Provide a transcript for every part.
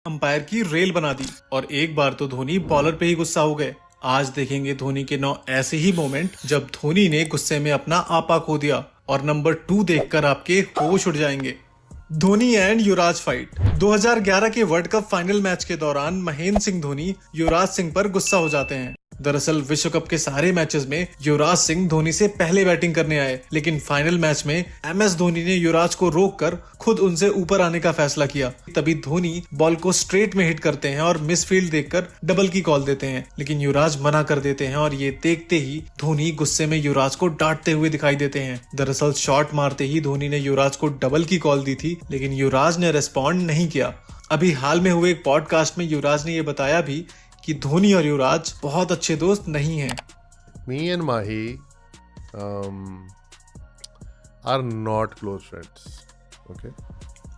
Umpire की rail बना दी और एक बार तो धोनी बॉलर पे ही गुस्सा हो गए। आज देखेंगे धोनी के 9 ऐसे ही मोमेंट जब धोनी ने गुस्से में अपना आपा खो दिया और नंबर 2 देखकर आपके होश उड़ जाएंगे। Dhoni and Yuvraj fight. 2011 के वर्ल्ड कप फाइनल मैच के दौरान महेंद्र सिंह धोनी युवराज सिंह पर गुस्सा हो जाते हैं। दरअसल विश्व कप के सारे मैचेस में युवराज सिंह धोनी से पहले बैटिंग करने आए, लेकिन फाइनल मैच में MS धोनी ने युवराज को रोककर खुद उनसे ऊपर आने का फैसला किया। तभी धोनी बॉल को स्ट्रेट में हिट करते हैं और मिस फील्ड देखकर डबल की कॉल देते हैं, लेकिन युवराज मना कर देते हैं और ये देखते ही धोनी गुस्से में युवराज को डांटते हुए दिखाई देते हैं। दरअसल शॉट मारते ही धोनी ने युवराज को डबल की कॉल दी थी, लेकिन युवराज ने रेस्पॉन्ड नहीं किया। अभी हाल में हुए एक पॉडकास्ट में युवराज ने ये बताया भी कि धोनी और युवराज बहुत अच्छे दोस्त नहीं हैं। Me and Mahi are not close friends. Okay.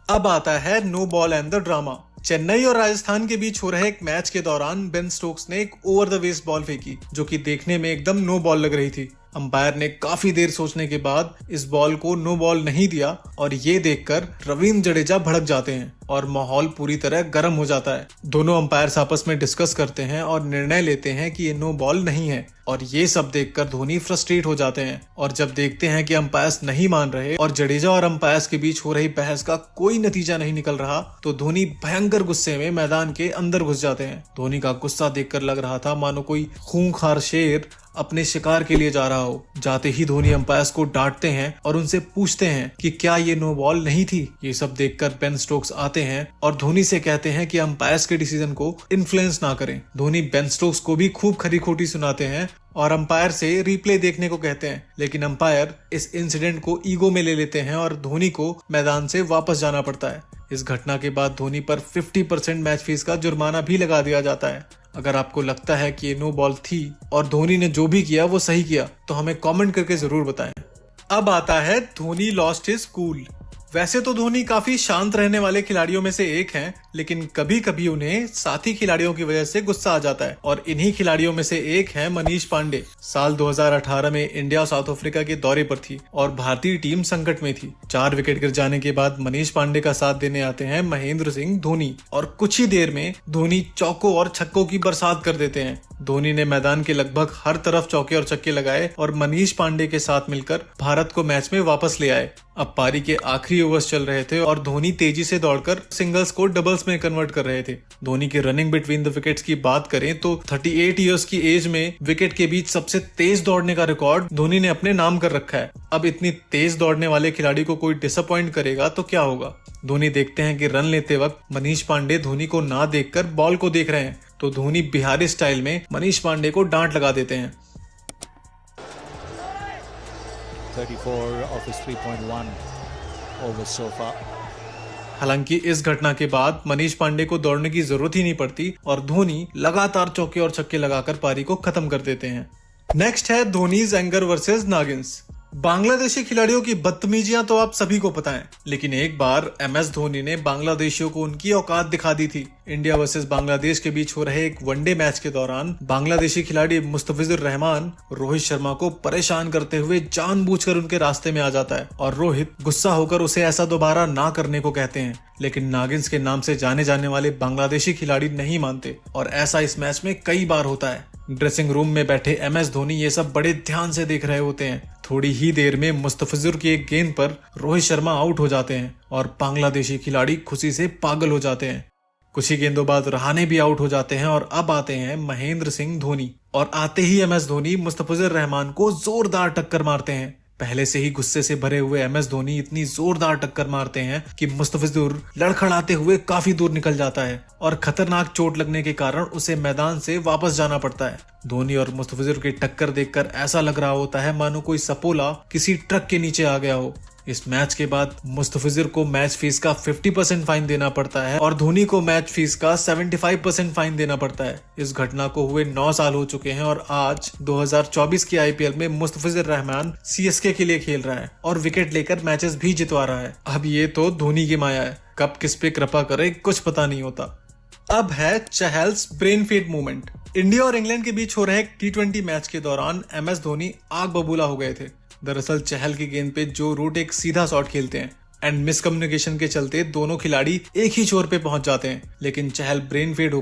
अब आता है no ball and the drama. Chennai और राजस्थान के बीच हो रहे एक मैच के दौरान बेन स्टोक्स ने एक ओवर द वेस्ट बॉल फेंकी जो कि देखने में एकदम नो बॉल लग रही थी। अंपायर ने काफी देर सोचने के बाद इस बॉल को नो बॉल नहीं दिया और ये देखकर रवींद्र जडेजा भड़क जाते हैं और माहौल पूरी तरह गर्म हो जाता है। दोनों अंपायर्स आपस में डिस्कस करते हैं और निर्णय लेते हैं कि ये नो बॉल नहीं है और ये सब देखकर धोनी फ्रस्ट्रेट हो जाते हैं। और जब देखते हैं कि अंपायर्स नहीं मान रहे और जडेजा और अंपायर्स के बीच हो रही बहस का कोई नतीजा नहीं निकल रहा, तो धोनी भयंकर गुस्से में मैदान के अंदर घुस जाते हैं। धोनी का गुस्सा देखकर लग रहा था मानो कोई खूंखार शेर अपने शिकार के लिए जा रहा हो। जाते ही धोनी अंपायर्स को डांटते हैं और उनसे पूछते हैं कि क्या ये नो बॉल नहीं थी। ये सब देखकर बेन स्टोक्स आते हैं और धोनी से कहते हैं कि अंपायर्स के डिसीजन को इन्फ्लुएंस ना करें। धोनी बेन स्टोक्स को भी खूब खरी खोटी सुनाते हैं और अंपायर से रिप्ले देखने को कहते हैं, लेकिन अंपायर इस इंसिडेंट को ईगो में ले लेते हैं और धोनी को मैदान से वापस जाना पड़ता है। इस घटना के बाद धोनी पर 50% मैच फीस का जुर्माना भी लगा दिया जाता है। अगर आपको लगता है कि ये नो बॉल थी और धोनी ने जो भी किया वो सही किया, तो हमें कमेंट करके जरूर बताएं। अब आता है धोनी लॉस्ट हिज कूल। वैसे तो धोनी काफी शांत रहने वाले खिलाड़ियों में से एक हैं, लेकिन कभी कभी उन्हें साथी खिलाड़ियों की वजह से गुस्सा आ जाता है और इन्हीं खिलाड़ियों में से एक है मनीष पांडे। साल 2018 में इंडिया साउथ अफ्रीका के दौरे पर थी और भारतीय टीम संकट में थी। 4 विकेट गिर जाने के बाद मनीष पांडे का साथ देने आते हैं महेंद्र सिंह धोनी और कुछ ही देर में धोनी चौकों और छक्कों की बरसात कर देते हैं। धोनी ने मैदान के लगभग हर तरफ चौके और छक्के लगाए और मनीष पांडे के साथ मिलकर भारत को मैच में वापस ले आए। अब पारी के आखिरी ओवर्स चल रहे थे और धोनी तेजी से दौड़कर सिंगल्स को डबल्स में कन्वर्ट कर रहे थे। धोनी के रनिंग बिटवीन द विकेट्स की बात करें तो 38 इयर्स की एज में विकेट के बीच सबसे तेज दौड़ने का रिकॉर्ड धोनी ने अपने नाम कर रखा है। अब इतनी तेज दौड़ने वाले खिलाड़ी को कोई डिसअपॉइंट करेगा तो क्या होगा। धोनी देखते हैं कि रन लेते वक्त मनीष पांडे धोनी को ना देखकर बॉल को देख रहे हैं, तो धोनी बिहारी स्टाइल में मनीष पांडे को डांट लगा देते हैं। 34 of his 3.1 overs so far. हालांकि इस घटना के बाद मनीष पांडे को दौड़ने की जरूरत ही नहीं पड़ती और धोनी लगातार चौके और छक्के लगाकर पारी को खत्म कर देते हैं। नेक्स्ट है धोनीज एंगर वर्सेस नागिन्स। बांग्लादेशी खिलाड़ियों की बदतमीजियां तो आप सभी को पता है, लेकिन एक बार MS धोनी ने बांग्लादेशियों को उनकी औकात दिखा दी थी। इंडिया वर्सेस बांग्लादेश के बीच हो रहे एक वनडे मैच के दौरान बांग्लादेशी खिलाड़ी मुस्तफिजुर रहमान रोहित शर्मा को परेशान करते हुए जानबूझकर उनके रास्ते में आ जाता है और रोहित गुस्सा होकर उसे ऐसा दोबारा ना करने को कहते हैं, लेकिन नागिन्स के नाम से जाने जाने वाले बांग्लादेशी खिलाड़ी नहीं मानते और ऐसा इस मैच में कई बार होता है। ड्रेसिंग रूम में बैठे MS धोनी ये सब बड़े ध्यान से देख रहे होते हैं। थोड़ी ही देर में मुस्तफिजुर की एक गेंद पर रोहित शर्मा आउट हो जाते हैं और बांग्लादेशी खिलाड़ी खुशी से पागल हो जाते हैं। कुछ ही गेंदों बाद रहाणे भी आउट हो जाते हैं और अब आते हैं महेंद्र सिंह धोनी और आते ही MS धोनी मुस्तफिजुर रहमान को जोरदार टक्कर मारते हैं। पहले से ही गुस्से से भरे हुए MS धोनी इतनी जोरदार टक्कर मारते हैं कि मुस्तफिजुर लड़खड़ाते हुए काफी दूर निकल जाता है और खतरनाक चोट लगने के कारण उसे मैदान से वापस जाना पड़ता है। धोनी और मुस्तफिजुर की टक्कर देखकर ऐसा लग रहा होता है मानो कोई सपोला किसी ट्रक के नीचे आ गया हो। इस मैच के बाद मुस्तफिजुर को मैच फीस का 50% फाइन देना पड़ता है और धोनी को मैच फीस का 75% फाइन देना पड़ता है। इस घटना को हुए 9 साल हो चुके हैं और आज 2024 की IPL में मुस्तफिजुर रहमान CSK के लिए खेल रहा है और विकेट लेकर मैचेस भी जितवा रहा है। अब ये तो धोनी की माया है, कब किस पे कृपा करे कुछ पता नहीं होता। अब है चहल्स ब्रेन फीड मूवमेंट। इंडिया और इंग्लैंड के बीच हो रहे T20 मैच के दौरान MS धोनी आग बबूला हो गए थे। दरअसल चहल की गेंद पे जो रूट एक सीधा शॉट खेलते हैं एंड मिसकम्युनिकेशन के चलते दोनों खिलाड़ी एक ही छोर पे पहुंच जाते हैं, लेकिन चहल ब्रेन फेड